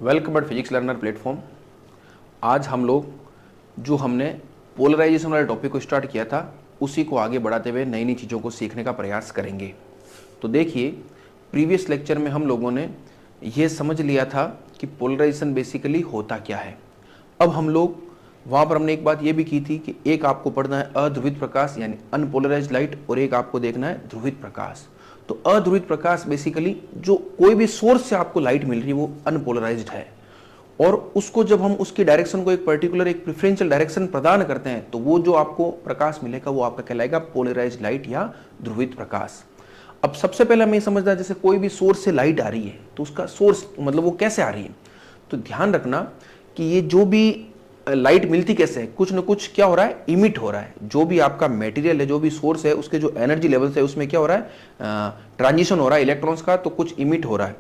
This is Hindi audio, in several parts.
Welcome eight physics learner platform. आज हम लोग जो हमने पोलराइजेशन वाले टॉपिक को स्टार्ट किया था उसी को आगे बढ़ाते हुए नई नई चीज़ों को सीखने का प्रयास करेंगे। तो देखिए, प्रीवियस लेक्चर में हम लोगों ने ये समझ लिया था कि पोलराइजेशन बेसिकली होता क्या है। अब हम लोग वहाँ पर हमने एक बात ये भी की थी कि एक आपको पढ़ना है अध्रुवित प्रकाश यानी अनपोलराइज्ड लाइट, और एक आपको देखना है ध्रुवित प्रकाश। तो अध्रुवित प्रकाश बेसिकली जो कोई भी सोर्स से आपको लाइट मिल रही है वो अनपोलराइज्ड है, और उसको जब हम उसकी डायरेक्शन को एक पर्टिकुलर एक प्रेफरेंशियल डायरेक्शन प्रदान करते हैं तो वो जो आपको प्रकाश मिलेगा वो आपका कहलाएगा पोलराइज्ड लाइट या ध्रुवित प्रकाश। अब सबसे पहले हमें समझना है, जैसे कोई भी सोर्स से लाइट आ रही है तो उसका सोर्स मतलब वो कैसे आ रही है। तो ध्यान रखना कि ये जो भी लाइट मिलती कैसे है, कुछ न कुछ क्या हो रहा है, इमिट हो रहा है। जो भी आपका मटेरियल है, जो भी सोर्स है, उसके जो एनर्जी लेवल्स है उसमें क्या हो रहा है, ट्रांजिशन हो रहा है इलेक्ट्रॉन्स का, तो कुछ इमिट हो रहा है।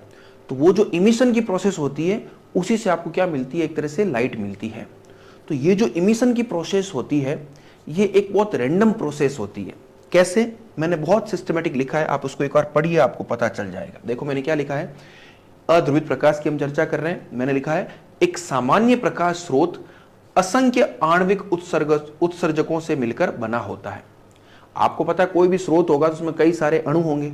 तो वो जो इमिशन की प्रोसेस होती है उसी से आपको क्या मिलती है, एक तरह से लाइट मिलती है। तो ये जो इमिशन की प्रोसेस होती है ये एक बहुत रैंडम प्रोसेस होती है। कैसे, मैंने बहुत सिस्टमेटिक लिखा है, आप उसको एक बार पढ़िए, आपको पता चल जाएगा। देखो मैंने क्या लिखा है, अध्रुवित प्रकाश की हम चर्चा कर रहे हैं। मैंने लिखा है एक सामान्य प्रकाश स्रोत असंख्य आणविक उत्सर्जकों से मिलकर बना होता है। आपको पता है कोई भी स्रोत होगा तो उसमें कई सारे अणु होंगे,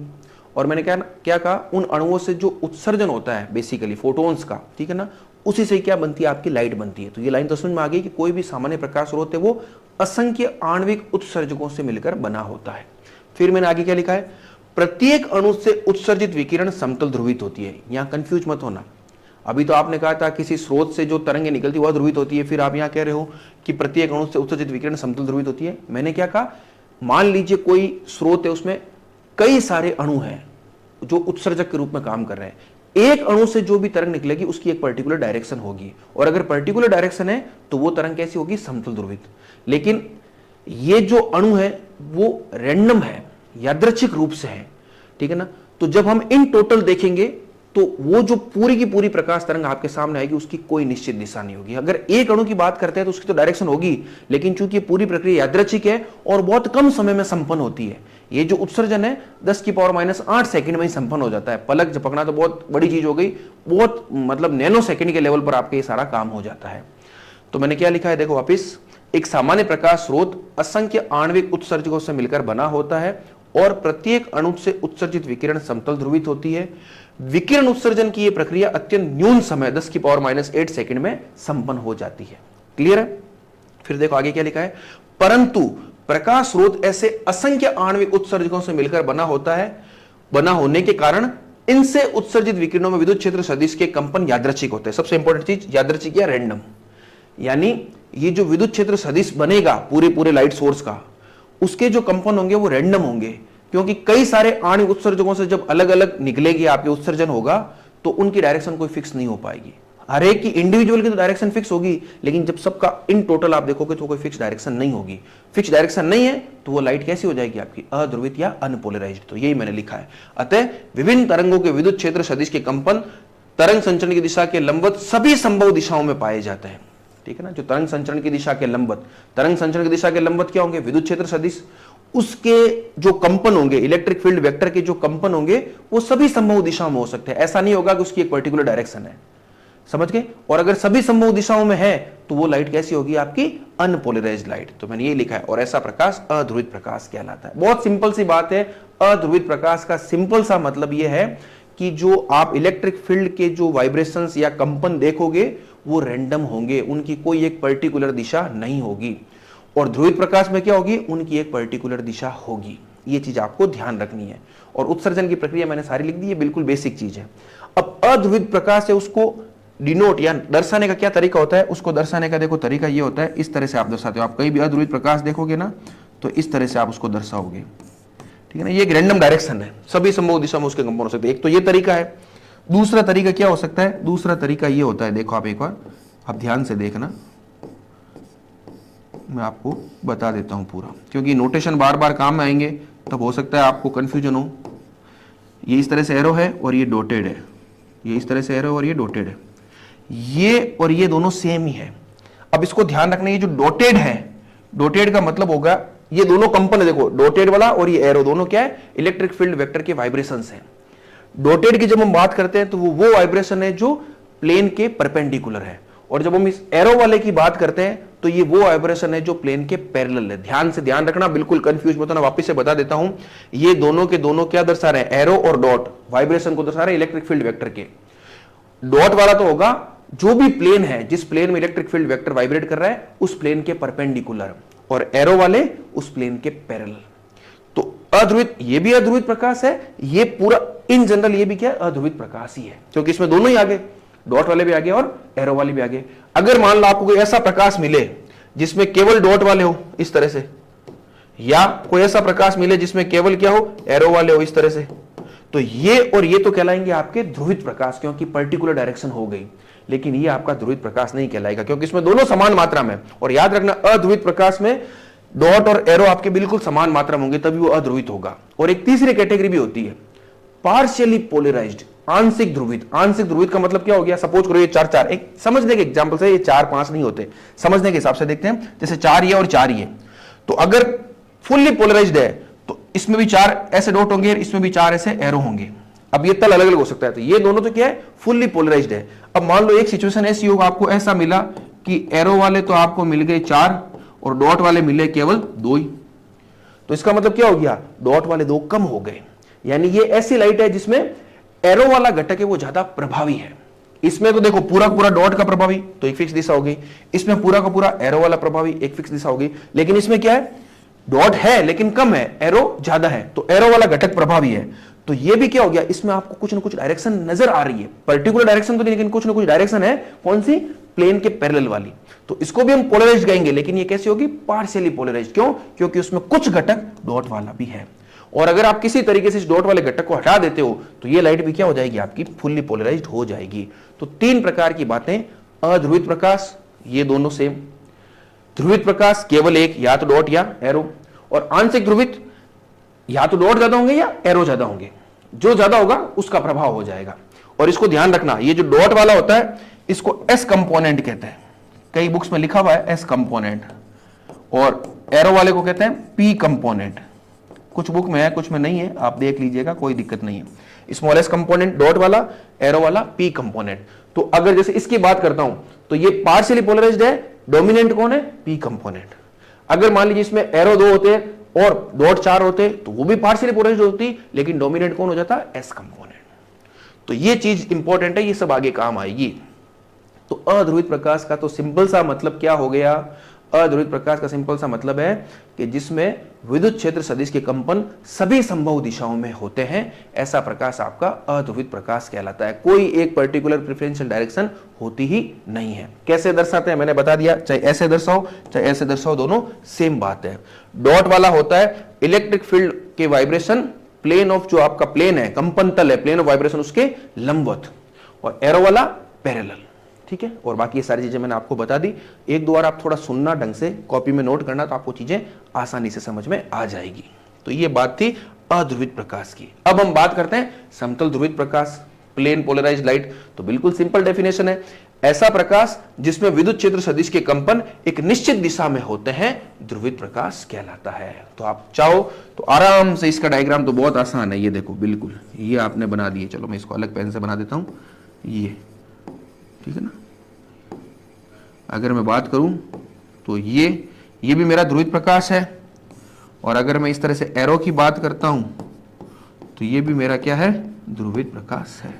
और मैंने क्या कहा, उन अणुओं से जो उत्सर्जन होता है बेसिकली फोटोन्स का, ठीक है ना, उसी से क्या बनती है, आपकी लाइट बनती है। तो ये लाइन तो समझ में आ गई कि कोई भी सामान्य प्रकाश स्रोत है वो असंख्य आणविक उत्सर्जकों से मिलकर बना होता है। फिर मैंने आगे क्या लिखा है, प्रत्येक अणु से उत्सर्जित विकिरण समतल ध्रुवित होती है। यहां कंफ्यूज मत होना। अभी तो आपने कहा था किसी स्रोत से जो तरंगें निकलती है वह ध्रुवित होती है, फिर आप यहां कह रहे हो कि प्रत्येक अणु से उत्सर्जित विकिरण समतल ध्रुवित होती है। मैंने क्या कहा, मान लीजिए कोई स्रोत है, उसमें कई सारे अणु हैं जो उत्सर्जक के रूप में काम कर रहे हैं। एक अणु से जो भी तरंग निकलेगी उसकी एक पर्टिकुलर डायरेक्शन होगी, और अगर पर्टिकुलर डायरेक्शन है तो वो तरंग कैसी होगी, समतल ध्रुवित। लेकिन ये जो अणु है वो रैंडम है, यादृच्छिक रूप से है, ठीक है ना। तो जब हम इन टोटल देखेंगे तो वो जो पूरी की पूरी प्रकाश तरंग आपके सामने आएगी उसकी कोई निश्चित दिशा नहीं होगी। अगर एक अणु की बात करते हैं तो उसकी तो डायरेक्शन होगी, लेकिन चूंकि पूरी प्रक्रिया यादृच्छिक है और बहुत कम समय में संपन्न होती है, ये जो उत्सर्जन है 10⁻⁸ सेकंड में ही संपन्न हो जाता है। पलक झपकना तो बहुत बड़ी चीज हो गई, बहुत मतलब नैनो सेकंड के लेवल पर आपके ये सारा काम हो जाता है। तो मैंने क्या लिखा है, देखो वापिस, एक सामान्य प्रकाश स्रोत असंख्य आणविक उत्सर्जकों से मिलकर बना होता है और प्रत्येक अणु से उत्सर्जित विकिरण समतल ध्रुवित होती है। विकिरण उत्सर्जन की यह प्रक्रिया अत्यंत न्यून समय 10⁻⁸ सेकंड में संपन्न हो जाती है। क्लियर है। फिर देखो आगे क्या लिखा है, परंतु प्रकाश स्रोत ऐसे असंख्य आणविक उत्सर्जकों से मिलकर बना होता है, बना होने के कारण इनसे उत्सर्जित विकिरणों में विद्युत क्षेत्र सदिश के कंपन यादृच्छिक होते हैं। सबसे इंपॉर्टेंट चीज यादृच्छिक या रैंडम, यानी ये जो विद्युत क्षेत्र सदिश बनेगा पूरे लाइट सोर्स का, उसके जो कंपन होंगे वो रैंडम होंगे, क्योंकि कई सारे आणविक उत्सर्जकों से जब अलग अलग निकलेगी आपके उत्सर्जन होगा तो उनकी डायरेक्शन कोई फिक्स नहीं हो पाएगी। हर एक की इंडिविजुअल की तो डायरेक्शन फिक्स होगी, लेकिन जब सबका इन टोटल आप देखोगे तो कोई फिक्स डायरेक्शन नहीं होगी। फिक्स डायरेक्शन नहीं है तो वो लाइट कैसी हो जाएगी, आपकी अध्रुवित या अनपोलराइज्ड। तो यही मैंने लिखा है। अतः विभिन्न तरंगों के विद्युत क्षेत्र सदिश के कंपन तरंग संचरण की दिशा के लंबवत सभी संभव दिशाओं में पाए जाते हैं, ठीक है ना। जो तरंग संचरण की दिशा के लंबवत, तरंग संचरण की दिशा के लंबवत क्या होंगे, विद्युत क्षेत्र सदिश, उसके जो कंपन होंगे, इलेक्ट्रिक फील्ड वेक्टर के जो कंपन होंगे वो सभी संभव दिशाओं में हो सकते हैं। ऐसा नहीं होगा कि उसकी एक पर्टिकुलर डायरेक्शन है, समझ गए। और अगर सभी संभव दिशाओं में है तो वो लाइट कैसी होगी, आपकी अनपोलराइज्ड लाइट। तो मैंने ये लिखा है, और ऐसा प्रकाश अध्रुवित प्रकाश कहलाता है। बहुत सिंपल सी बात है। अध्रुवित प्रकाश का सिंपल सा मतलब यह है कि जो आप इलेक्ट्रिक फील्ड के जो वाइब्रेशंस या कंपन देखोगे वो रैंडम होंगे, उनकी कोई एक पर्टिकुलर दिशा नहीं होगी। और ध्रुवित प्रकाश में क्या होगी, उनकी एक पर्टिकुलर दिशा होगी। ये चीज आपको ध्यान रखनी है। और उत्सर्जन की प्रक्रिया मैंने सारी लिख दी है, बिल्कुल बेसिक चीज है। अब अध्रुवित प्रकाश है उसको डिनोट या दर्शाने का क्या तरीका होता है, उसको दर्शाने का देखो तरीका ये होता है, इस तरह से आप दर्शाते हो। आप कहीं भी अध्रुवित प्रकाश देखोगे ना तो इस तरह से आप उसको दर्शाओगे, ठीक है ना। ये एक रैंडम डायरेक्शन है, सभी संभव दिशा में उसके कंपन हो सकते हैं। एक तो ये तरीका है। दूसरा तरीका क्या हो सकता है, दूसरा तरीका ये होता है, देखो आप एक बार आप ध्यान से देखना, मैं आपको बता देता हूं पूरा, क्योंकि नोटेशन बार बार काम में आएंगे तब हो सकता है आपको कंफ्यूजन हो। ये इस तरह से एरो है और ये डॉटेड है, ये इस तरह से एरो और ये डॉटेड है, ये और ये दोनों सेम ही है। अब इसको ध्यान रखना, ये जो डॉटेड है, डॉटेड का मतलब होगा ये दोनों कंपन है, देखो डॉटेड वाला और ये एरो दोनों क्या है, इलेक्ट्रिक फील्ड वेक्टर के वाइब्रेशंस हैं। डॉटेड की जब हम बात करते हैं तो वो वाइब्रेशन है जो प्लेन के परपेंडिकुलर है। और जब हम इस एरो वाले की बात करते हैं तो ये वो वाइब्रेशन है जो प्लेन के पैरेलल है। ध्यान रखना, बिल्कुल कंफ्यूज मत होना, वापस से बता देता हूं। ये दोनों के दोनों क्या दर्शा रहे हैं? एरो और डॉट वाइब्रेशन को दर्शा रहे हैं इलेक्ट्रिक फील्ड वेक्टर के। डॉट वाला तो होगा जो भी प्लेन है, जिस प्लेन में इलेक्ट्रिक फील्ड वेक्टर वाइब्रेट कर रहा है उस प्लेन के परपेंडिकुलर, और एरो वाले उस प्लेन के पैरेलल। तो अध्रुवित, ये भी अध्रुवित प्रकाश है, ये पूरा इन जनरल ये भी क्या है? अध्रुवित प्रकाश ही है, क्योंकि इसमें दोनों ही आगे, डॉट वाले भी आगे और एरो वाले भी आगे। अगर मान लो आपको कोई ऐसा प्रकाश मिले जिसमें केवल डॉट वाले हो इस तरह से, या कोई ऐसा प्रकाश मिले जिसमें केवल क्या हो? एरो वाले हो इस तरह से, तो ये और ये तो कहलाएंगे आपके ध्रुवित प्रकाश, क्योंकि पर्टिकुलर डायरेक्शन हो गई। लेकिन ये आपका ध्रुवित प्रकाश नहीं कहलाएगा, क्योंकि इसमें दोनों समान मात्रा में। और याद रखना, अध्रुवित प्रकाश में डॉट और एरो आपके बिल्कुल समान मात्रा में होंगे, तभी वो अध्रुवित होगा। और एक तीसरी कैटेगरी भी होती है, पार्शियली पोलराइज्ड, आंशिक ध्रुवित। आंशिक ध्रुवित का मतलब क्या हो गया? सपोज करो ये 4-4, एक समझने के एग्जांपल से, ये 4-5 नहीं होते, समझने के हिसाब से देखते हैं। जैसे 4 ये और 4 ये, तो अगर फुल्ली पोलराइज्ड है तो इसमें भी 4 ऐसे डॉट होंगे, इसमें भी 4 ऐसे एरो होंगे। अब ये तल अलग अलग हो सकता है, तो ये दोनों तो क्या है? फुल्ली पोलराइज्ड है। अब मान लो एक सिचुएशन ऐसी होगा, आपको ऐसा मिला कि एरो वाले तो आपको मिल गए 4 और डॉट वाले मिले केवल 2 ही, तो इसका मतलब क्या हो गया? डॉट वाले 2 कम हो गए। यानी ये ऐसी लाइट है जिसमें एरो वाला घटक है वो ज्यादा प्रभावी है। इसमें तो देखो पूरा का पूरा डॉट का प्रभावी, तो एक फिक्स दिशा हो गई। इसमें पूरा का पूरा एरो वाला प्रभावी, एक फिक्स दिशा हो गई। लेकिन इसमें क्या है? डॉट है लेकिन कम है, एरो ज्यादा है, तो एरो वाला घटक प्रभावी है। तो ये भी क्या हो गया? इसमें आपको कुछ ना कुछ डायरेक्शन नजर आ रही है, पर्टिकुलर डायरेक्शन तो नहीं, लेकिन कुछ ना कुछ डायरेक्शन है। कौन सी? प्लेन के पैरेलल वाली। तो इसको भी हम पोलराइज्ड कहेंगे, लेकिन ये कैसी होगी? Partially polarised. क्यों? क्योंकि उसमें कुछ घटक डॉट वाला भी है। और अगर आप किसी तरीके से इस डॉट वाले घटक को हटा देते हो तो ये लाइट भी क्या हो जाएगी? आपकी फुल्ली पोलराइज्ड हो जाएगी। तो 3 प्रकार की बातें, अध्रुवित प्रकाश, ये दोनों सेम। ध्रुवित प्रकाश केवल एक, या तो डॉट या एरो। और आंशिक ध्रुवित, या तो डॉट ज्यादा होंगे या एरो ज्यादा होंगे, जो ज्यादा होगा उसका प्रभाव हो जाएगा। और इसको ध्यान रखना, ये जो डॉट वाला होता है इसको एस कंपोनेंट कहते हैं, कई बुक्स में लिखा हुआ है एस कंपोनेंट, और एरो वाले को कहते हैं पी कंपोनेंट। कुछ बुक में है, कुछ में नहीं है, आप देख लीजिएगा, कोई दिक्कत नहीं है। स्मॉल एस कंपोनेंट डॉट वाला, एरो वाला पी कंपोनेंट। तो अगर जैसे इसकी बात करता हूं तो ये पार्शियली पोलराइज्ड है, डोमिनेंट कौन है? P component. अगर मान लीजिए इसमें एरो 2 होते और डॉट 4 होते तो वो भी पार्शियली पोलराइज्ड होती, लेकिन डोमिनेंट कौन हो जाता? S component. तो ये चीज इंपॉर्टेंट है, ये सब आगे काम आएगी। तो अध्रुवित प्रकाश का तो सिंपल सा मतलब क्या हो गया? अध्रुवित प्रकाश का सिंपल सा मतलब है कि जिसमें विद्युत क्षेत्र सदिश के कंपन सभी संभव दिशाओं में होते हैं, ऐसा प्रकाश आपका अध्रुवित प्रकाश कहलाता है। कोई एक पर्टिकुलर प्रेफरेंशियल डायरेक्शन होती ही नहीं है। कैसे दर्शाते हैं मैंने बता दिया, चाहे ऐसे दर्शाओ चाहे ऐसे दर्शाओ, दोनों सेम बात है। डॉट वाला होता है इलेक्ट्रिक फील्ड के वाइब्रेशन प्लेन ऑफ, जो आपका प्लेन है, कंपन तल है, प्लेन ऑफ वाइब्रेशन उसके लंबवत, और एरो वाला पैरेलल। ठीक है, और बाकी ये सारी चीजें मैंने आपको बता दी। एक दो बार आप थोड़ा सुनना ढंग से, कॉपी में नोट करना, तो आपको चीजें आसानी से समझ में आ जाएगी। तो ये बात थी अध्रुवित प्रकाश की। अब हम बात करते हैं समतल ध्रुवित प्रकाश, प्लेन पोलराइज्ड लाइट। तो बिल्कुल सिंपल डेफिनेशन है, ऐसा प्रकाश जिसमें विद्युत क्षेत्र सदिश के कंपन एक निश्चित दिशा में होते हैं, ध्रुवित प्रकाश कहलाता है। तो आप चाहो तो आराम से, इसका डायग्राम तो बहुत आसान है, ये देखो बिल्कुल ये आपने बना दिए। चलो मैं इसको अलग पेन से बना देता हूं, ये ठीक है ना। अगर मैं बात करूं तो ये भी मेरा ध्रुवित प्रकाश है, और अगर मैं इस तरह से एरो की बात करता हूं तो ये भी मेरा क्या है? ध्रुवित प्रकाश है।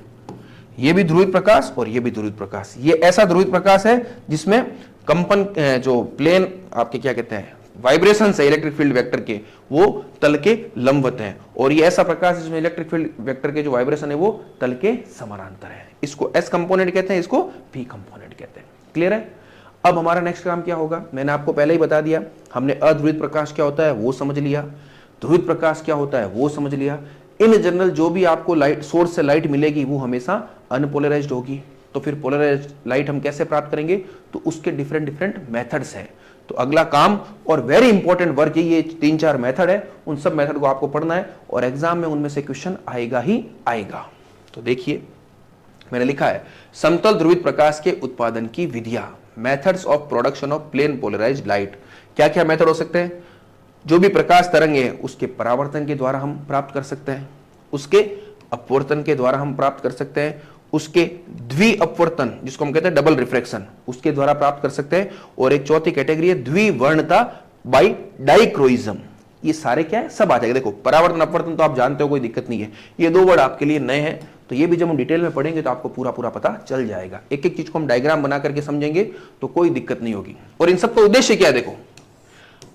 ये भी ध्रुवित प्रकाश और ये भी ध्रुवित प्रकाश। ये ऐसा ध्रुवित प्रकाश है जिसमें कंपन, जो प्लेन आपके क्या कहते हैं, वाइब्रेशन है इलेक्ट्रिक फील्ड वेक्टर के, वो तल के लंबवत हैं। और ये ऐसा प्रकाश जिसमें इलेक्ट्रिक फील्ड वेक्टर के जो वाइब्रेशन है वो तल के समानांतर है। इसको एस कंपोनेंट कहते हैं, इसको पी कंपोनेंट कहते हैं। क्लियर है? अब हमारा नेक्स्ट काम क्या होगा, मैंने आपको पहले ही बता दिया। हमने अध्रुवित प्रकाश क्या होता है वो समझ लिया, ध्रुवित प्रकाश क्या होता है वो समझ लिया। इन जनरल जो भी आपको लाइट सोर्स से लाइट मिलेगी वो हमेशा अनपोलराइज्ड होगी। तो फिर पोलराइज्ड लाइट हम कैसे प्राप्त करेंगे? तो उसके डिफरेंट मेथड्स हैं। तो अगला काम और वेरी इंपॉर्टेंट वर्क ये 3-4 मेथड है, उन सब मेथड को आपको पढ़ना है और एग्जाम में उनमें से क्वेश्चन आएगा ही आएगा। तो देखिए मैंने लिखा है समतल ध्रुवित प्रकाश के उत्पादन की विधियां, methods of production of plane polarised light. क्या क्या मेथड हो सकते हैं? जो भी प्रकाश तरंग है उसके परावर्तन के द्वारा हम प्राप्त कर सकते हैं, उसके अपवर्तन के द्वारा हम प्राप्त कर सकते हैं, उसके द्विअपवर्तन, जिसको हम कहते हैं डबल रिफ्रैक्शन, उसके द्वारा प्राप्त कर सकते हैं। और एक चौथी कैटेगरी है द्विवर्णता बाय डाइक्रोइज्म। ये सारे क्या है, सब आ जाएगा। देखो परावर्तन अपवर्तन तो आप जानते हो, कोई दिक्कत नहीं है। ये दो वर्ड आपके लिए नए हैं, तो ये भी जब हम डिटेल में पढ़ेंगे तो आपको पूरा पूरा पता चल जाएगा। एक एक चीज को हम डायग्राम बना करके समझेंगे तो कोई दिक्कत नहीं होगी। और इन सबका उद्देश्य क्या है, देखो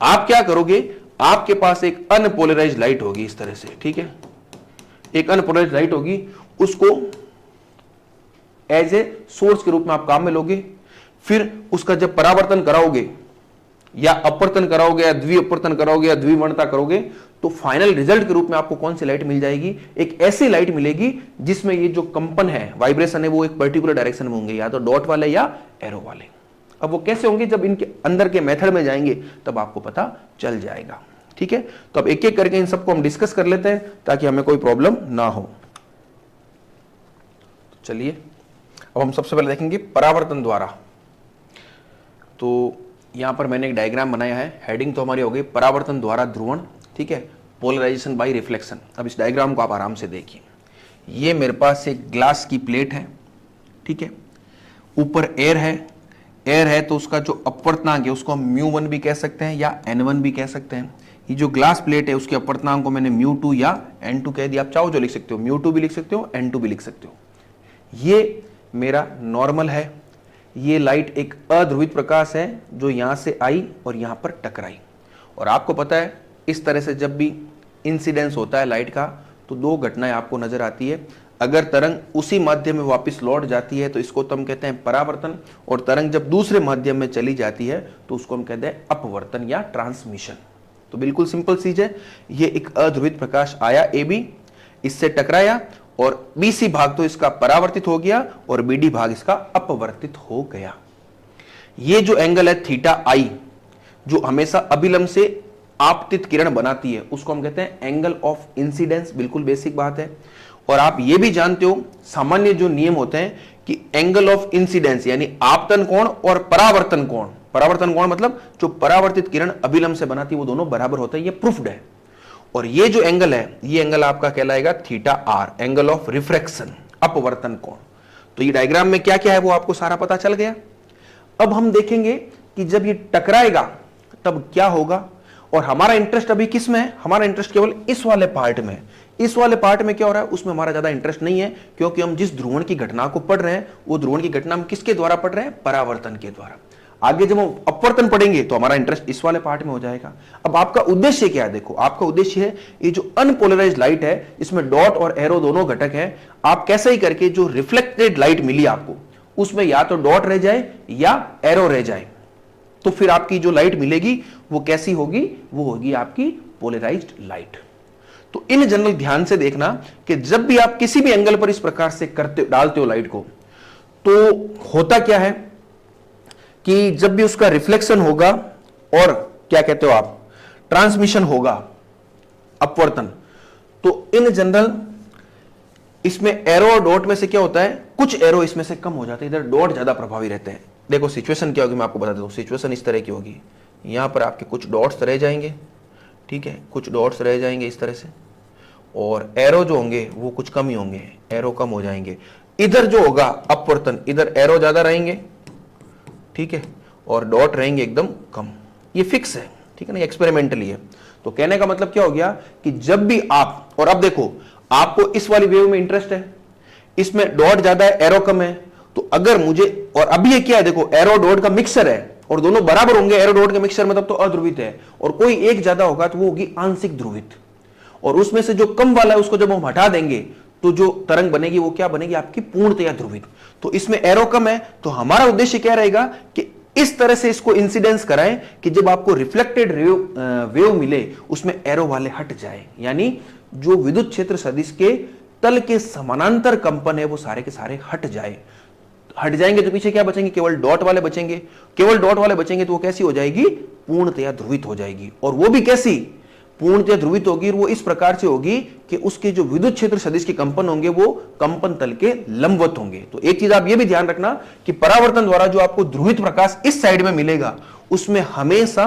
आप क्या करोगे, आपके पास एक अनपोलराइज्ड लाइट होगी इस तरह से, ठीक है, एक अनपोलराइज्ड लाइट होगी, उसको एज ए सोर्स के रूप में आप काम में लोगे। फिर उसका जब परावर्तन कराओगे या अपवर्तन कराओगे या द्विअपवर्तन कराओगे या द्विवर्णता करोगे, तो फाइनल रिजल्ट के रूप में आपको कौन सी लाइट मिल जाएगी, एक ऐसी लाइट मिलेगी जिसमें ये जो कंपन है, वाइब्रेशन है, वो एक पर्टिकुलर डायरेक्शन में होंगे, या तो डॉट वाले या एरो वाले। अब वो कैसे होंगे, जब इनके अंदर के मेथड में जाएंगे तब आपको पता चल जाएगा, ठीक है। तो अब एक एक करके इन सबको हम डिस्कस कर लेते हैं ताकि हमें कोई प्रॉब्लम ना हो। चलिए अब हम सबसे पहले देखेंगे परावर्तन द्वारा। तो यहां पर मैंने एक डायग्राम बनाया है, हेडिंग तो हमारी हो गई परावर्तन द्वारा ध्रुवण, ठीक है, पोलराइजेशन बाय रिफ्लेक्शन। अब इस डायग्राम को आप आराम से देखिए। ये मेरे पास एक ग्लास की प्लेट है, ठीक है, ऊपर एयर है तो उसका जो अपवर्तनांक है उसको हम μ1 भी कह सकते हैं या n1 भी कह सकते हैं। ये जो ग्लास प्लेट है उसके अपवर्तनांक को मैंने μ2 या n2 कह दिया। आप चाहो जो लिख सकते हो, μ2 भी लिख सकते हो, n2 भी लिख सकते हो। ये मेरा नॉर्मल है। ये लाइट एक अध्रुवित प्रकाश है जो यहां से आई और यहां पर टकराई। और आपको पता है इस तरह से जब भी इंसिडेंस होता है लाइट का तो दो घटनाएं आपको नजर आती है। अगर तरंग उसी माध्यम में वापस लौट जाती है तो इसको तो हम कहते हैं परावर्तन, और तरंग जब दूसरे माध्यम में चली जाती है तो उसको हम कहते हैं अपवर्तन या ट्रांसमिशन। तो बिल्कुल सिंपल चीज है। ये एक अध्रुवित प्रकाश आया AB, इससे टकराया और BC भाग तो इसका परावर्तित हो गया और BD भाग इसका अपवर्तित हो गया। ये जो एंगल है थीटा I, जो हमेशा अभिलंब से आपतित किरण बनाती है, उसको हम कहते हैं एंगल ऑफ इंसिडेंस। बिल्कुल बेसिक बात है। और आप ये भी जानते हो सामान्य जो नियम होते हैं कि एंगल ऑफ इंसिडेंस यानी आपतन कोण और परावर्तन कोण, परावर्तन कोण मतलब जो परावर्तित किरण अभिलंब से बनाती है वो दोनों बराबर होता है। ये प्रूफ्ड है। और ये जो एंगल है ये एंगल आपका कहलाएगा theta R, angle of refraction, अपवर्तन कोण। तो ये डायग्राम में क्या क्या है वो आपको सारा पता चल गया। अब हम देखेंगे कि जब ये टकराएगा तब क्या होगा। और हमारा इंटरेस्ट अभी किस में है, हमारा इंटरेस्ट केवल इस वाले पार्ट में। इस वाले पार्ट में क्या हो रहा है उसमें हमारा ज्यादा इंटरेस्ट नहीं है, क्योंकि हम जिस ध्रुवण की घटना को पढ़ रहे हैं वो ध्रुवण की घटना हम किसके द्वारा पढ़ रहे हैं, परावर्तन के द्वारा। आगे जब हम अपवर्तन पढ़ेंगे तो हमारा इंटरेस्ट इस वाले पार्ट में हो जाएगा। अब आपका उद्देश्य क्या है, देखो आपका उद्देश्य है ये जो अनपोलराइज्ड लाइट है इसमें डॉट और एरो दोनों घटक है। आप कैसे ही करके जो रिफ्लेक्टेड लाइट मिली आपको उसमें या तो डॉट रह जाए या एरो रह जाए, तो फिर आपकी जो लाइट मिलेगी वो कैसी होगी, वो होगी आपकी पोलराइज्ड लाइट। तो इन जनरल ध्यान से देखना कि जब भी आप किसी भी एंगल पर इस प्रकार से डालते हो लाइट को, तो होता क्या है कि जब भी उसका रिफ्लेक्शन होगा और क्या कहते हो आप, ट्रांसमिशन होगा, अपवर्तन, तो इन जनरल इसमें एरो और डॉट में से क्या होता है, कुछ एरो इसमें से कम हो जाते हैं, इधर डॉट ज्यादा प्रभावी रहते हैं। देखो सिचुएशन क्या होगी मैं आपको बता देता हूं। सिचुएशन इस तरह की होगी, यहां पर आपके कुछ डॉट्स रह जाएंगे, ठीक है, कुछ डॉट्स रह जाएंगे इस तरह से, और एरो जो होंगे वो कुछ कम ही होंगे, एरो कम हो जाएंगे। इधर जो होगा अपवर्तन, इधर एरो ज्यादा रहेंगे, ठीक है, और डॉट रहेंगे एकदम कम। ये फिक्स है, ठीक है ना, एक्सपेरिमेंटली है। तो कहने का मतलब क्या हो गया कि जब भी आप, और अब देखो आपको इस वाली वेव में इंटरेस्ट है, इसमें डॉट ज्यादा है एरो कम है, तो अगर मुझे, और अभी ये क्या है, देखो एरो डॉट का मिक्सर है और दोनों बराबर होंगे एरो डॉट के मिक्सर में, तब तो अध्रुवित है, और कोई एक ज्यादा होगा तो वो होगी आंशिक ध्रुवित। और उसमें से जो कम वाला है उसको जब हम हटा देंगे तो जो तरंग बनेगी वो क्या बनेगी, आपकी पूर्णतया ध्रुवित। तो इसमें एरो कम है, तो हमारा उद्देश्य क्या रहेगा कि इस तरह से इसको इंसिडेंस कराएं कि जब आपको रिफ्लेक्टेड वेव मिले उसमें एरो वाले हट जाए, यानी जो विद्युत क्षेत्र सदिश के तल के समानांतर कंपन है वो सारे के सारे हट जाएंगे। तो पीछे क्या बचेंगे, केवल डॉट वाले बचेंगे। केवल डॉट वाले बचेंगे तो वो कैसी हो जाएगी, पूर्णतया ध्रुवित हो जाएगी। और वो भी कैसी, पूर्णतया ध्रुवित होगी, वो इस प्रकार से होगी कि उसके जो विद्युत क्षेत्र सदिश के कंपन होंगे वो कंपन तल के लंबवत होंगे। तो एक चीज आप ये भी ध्यान रखना कि परावर्तन द्वारा जो आपको ध्रुवित प्रकाश इस साइड में मिलेगा उसमें हमेशा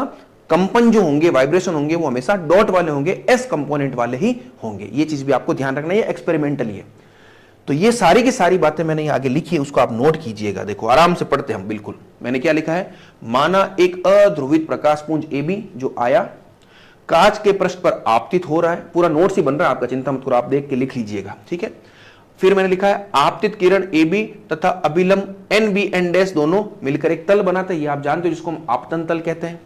कंपन जो होंगे, वाइब्रेशन होंगे, वो हमेशा डॉट वाले होंगे, एस कंपोनेंट वाले ही होंगे। ये चीज भी आपको ध्यान रखना है, एक्सपेरिमेंटली है। तो ये सारी की सारी बातें मैंने आगे लिखी है, उसको आप नोट कीजिएगा। देखो आराम से पढ़ते हम। बिल्कुल मैंने क्या लिखा है, माना एक अध्रुवित प्रकाशपुंज AB जो आया कांच के पृष्ठ पर आपतित हो रहा है। पूरा नोट्स ही बन रहा है आपका, चिंता मत करो, आप देख के लिख लीजिएगा, ठीक है। फिर मैंने लिखा है आपतित किरण AB तथा अभिलंब NBN' दोनों मिलकर एक तल बनाते हैं। ये आप जानते हो जिसको हम आपतन तल कहते हैं,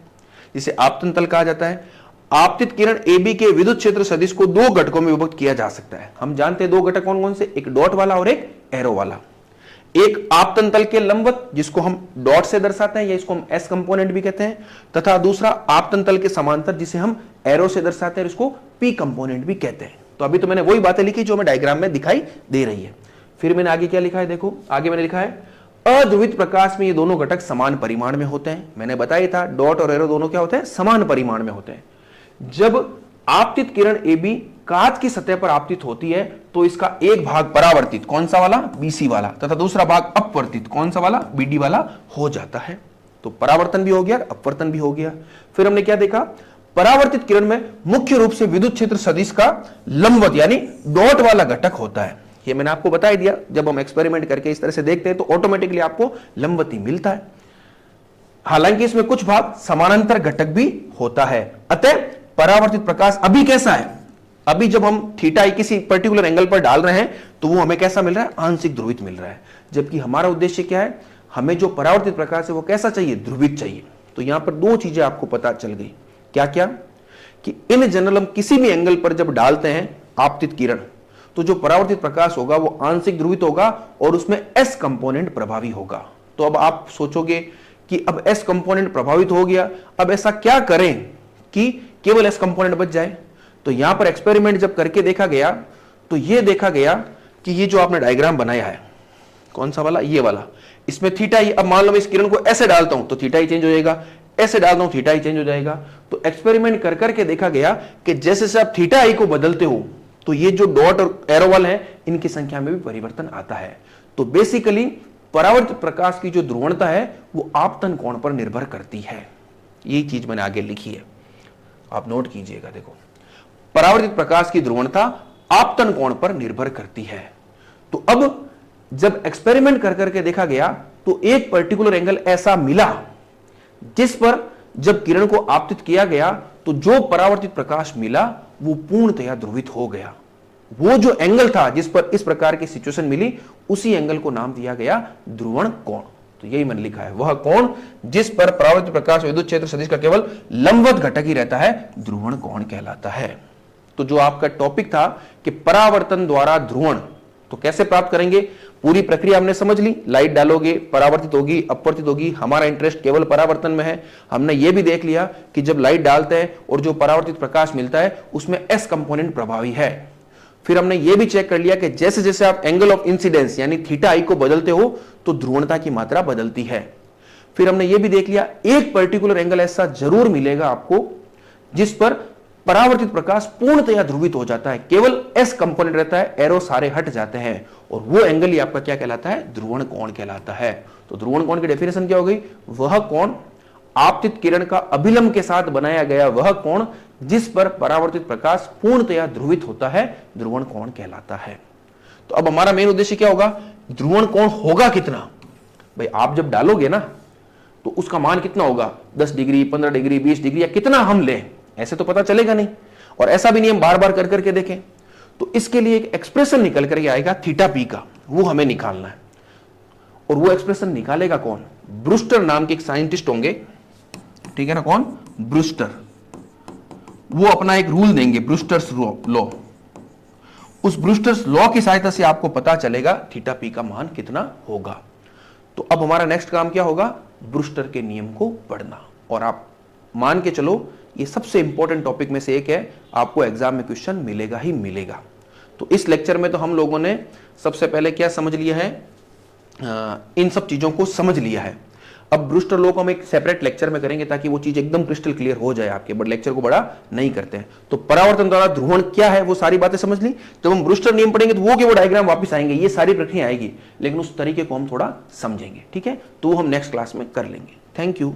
जिसे आपतन तल कहा जाता है। आपतित किरण AB के विद्युत क्षेत्र सदिश को दो घटकों में विभक्त किया जा सकता है। हम जानते हैं दो घटक कौन कौन से, एक डॉट वाला और एक एरो वाला। एक आपतन तल के लंबवत जिसको हम डॉट से दर्शाते हैं या इसको हम S कंपोनेंट भी कहते हैं, तथा दूसरा आपतन तल के समांतर जिसे हम एरो से दर्शाते हैं, इसको P कंपोनेंट भी कहते हैं। तो अभी तो मैंने वही बातें लिखी जो हमें डायग्राम में दिखाई दे रही है। फिर मैंने आगे क्या लिखा है, देखो आगे मैंने लिखा है अध्रुवित प्रकाश में ये दोनों घटक समान परिमाण में होते हैं। मैंने बताया था डॉट और एरो दोनों क्या होते हैं, समान परिमाण में होते हैं। जब आपतित किरण AB कांच की सतह पर आपतित होती है तो इसका एक भाग परावर्तित, कौन सा वाला, BC वाला, तथा दूसरा भाग अपवर्तित, कौन सा वाला, BD वाला हो जाता है। तो परावर्तन भी हो गया, अपवर्तन भी हो गया। फिर हमने क्या देखा, परावर्तित किरण में मुख्य रूप से विद्युत क्षेत्र सदिश का लंबवत यानी डॉट वाला घटक होता है। ये मैंने आपको बता दिया, जब हम एक्सपेरिमेंट करके इस तरह से देखते हैं तो ऑटोमेटिकली आपको लंबवत ही मिलता है। हालांकि इसमें कुछ भाग समानांतर घटक भी होता है। अतः परावर्तित प्रकाश अभी कैसा है, अभी जब हम थीटा किसी पर्टिकुलर एंगल पर डाल रहे हैं तो वो हमें कैसा मिल रहा है, आंशिक ध्रुवित मिल रहा है। जबकि हमारा उद्देश्य क्या है, हमें जो परावर्तित प्रकाश है वो कैसा चाहिए, ध्रुवित चाहिए। तो यहां पर दो चीजें आपको पता चल गई, क्या क्या, कि इन जनरल हम किसी भी एंगल पर जब डालते हैं आपतित किरण तो जो परावर्तित प्रकाश होगा वो आंशिक ध्रुवित होगा और उसमें S कंपोनेंट प्रभावी होगा। तो अब आप सोचोगे कि अब S कंपोनेंट प्रभावित हो गया, अब ऐसा क्या करें कि केवल S कंपोनेंट बच जाए। तो यहां पर एक्सपेरिमेंट जब करके देखा गया तो यह देखा गया कि ये जो आपने डायग्राम बनाया है, कौन सा वाला, ये वाला, इसमें थीटा ही, अब मान लो मैं इस किरण को ऐसे डालता हूं तो थीटा ही चेंज हो जाएगा, ऐसे डालता हूं थीटा ही चेंज हो जाएगा। तो एक्सपेरिमेंट कर करके देखा गया कि जैसे जैसे आप थीटा आई को बदलते हो तो ये जो डॉट और एरो वाले हैं इनकी संख्या में भी परिवर्तन आता है। तो बेसिकली परावर्तित प्रकाश की जो ध्रुवणता है वो आपतन कोण पर निर्भर करती है। यही चीज मैंने आगे लिखी है, आप नोट कीजिएगा। देखो परावर्तित प्रकाश की ध्रुवणता आपतन कोण पर निर्भर करती है। तो अब जब एक्सपेरिमेंट कर करके देखा गया तो एक पर्टिकुलर एंगल ऐसा मिला जिस पर जब किरण को आपतित किया गया तो जो परावर्तित प्रकाश मिला वो पूर्णतया ध्रुवित हो गया। वो जो एंगल था जिस पर इस प्रकार की सिचुएशन मिली उसी एंगल को नाम दिया गया ध्रुवण कोण। तो यही मैंने लिखा है, वह कोण जिस पर परावर्तित प्रकाश विद्युत क्षेत्र सदिश का केवल लंबवत घटक ही रहता है ध्रुवण कोण कहलाता है। तो जो आपका टॉपिक था कि परावर्तन द्वारा ध्रुवण, तो कैसे प्राप्त करेंगे, पूरी प्रक्रिया हमने समझ ली। लाइट डालोगे, परावर्तित होगी, अपवर्तित होगी। हमारा इंटरेस्ट केवल परावर्तन में है। हमने यह भी देख लिया कि जब लाइट डालते हैं और जो परावर्तित प्रकाश मिलता है उसमें S कंपोनेंट प्रभावी है। फिर हमने यह भी चेक कर लिया कि जैसे जैसे आप एंगल ऑफ इंसिडेंस यानी थीटा आई को बदलते हो तो ध्रुवणता की मात्रा बदलती है। फिर हमने यह भी देख लिया एक पर्टिकुलर एंगल ऐसा जरूर मिलेगा आपको जिस पर परावर्तित प्रकाश पूर्णतया ध्रुवित हो जाता है, केवल S कंपोनेंट रहता है, एरो सारे हट जाते हैं, और वो एंगल ही आपका क्या कहलाता है, ध्रुवण कोण कहलाता है। तो ध्रुवण कोण की डेफिनेशन क्या हो गई, वह कोण आपतित किरण का अभिलंब के साथ बनाया गया वह कोण जिस पर परावर्तित प्रकाश पूर्णतया ध्रुवित होता है ध्रुवण कोण कहलाता है। तो अब हमारा मेन उद्देश्य क्या होगा, ध्रुवण कोण होगा कितना। भाई आप जब डालोगे ना तो उसका मान कितना होगा, 10 डिग्री, 15 डिग्री, 20 डिग्री, या कितना हम लें, ऐसे तो पता चलेगा नहीं। और ऐसा भी नहीं हम बार बार कर करके देखें। तो इसके लिए एक एक्सप्रेशन निकल करके आएगा थीटा पी का, वो हमें निकालना है। और वो एक्सप्रेशन निकालेगा कौन, ब्रूस्टर नाम के एक साइंटिस्ट होंगे, ठीक है ना, कौन, ब्रूस्टर। वो अपना एक रूल देंगे, ब्रूस्टर्स लॉ। उस ब्रूस्टर्स लॉ की सहायता से आपको पता चलेगा थीटा पी का मान कितना होगा। तो अब हमारा नेक्स्ट काम क्या होगा, ब्रूस्टर के नियम को पढ़ना। और आप मान के चलो ये सबसे इंपॉर्टेंट टॉपिक में से एक है, आपको एग्जाम में क्वेश्चन मिलेगा ही मिलेगा। तो इस लेक्चर में तो हम लोगों ने सबसे पहले क्या समझ लिया है, इन सब चीजों को समझ लिया है। अब ब्रूस्टर लॉ को हम एक सेपरेट लेक्चर में करेंगे ताकि वो चीज एकदम क्रिस्टल क्लियर हो जाए आपके, बट लेक्चर को बड़ा नहीं करते हैं। तो परावर्तन द्वारा ध्रुवण क्या है वो सारी बातें समझ ली। जब हम ब्रूस्टर नियम पढ़ेंगे तो वो के वो डायग्राम वापस आएंगे, ये सारी प्रक्रिया आएगी, लेकिन उस तरीके को हम थोड़ा समझेंगे, ठीक है। तो हम नेक्स्ट क्लास में कर लेंगे। Thank you.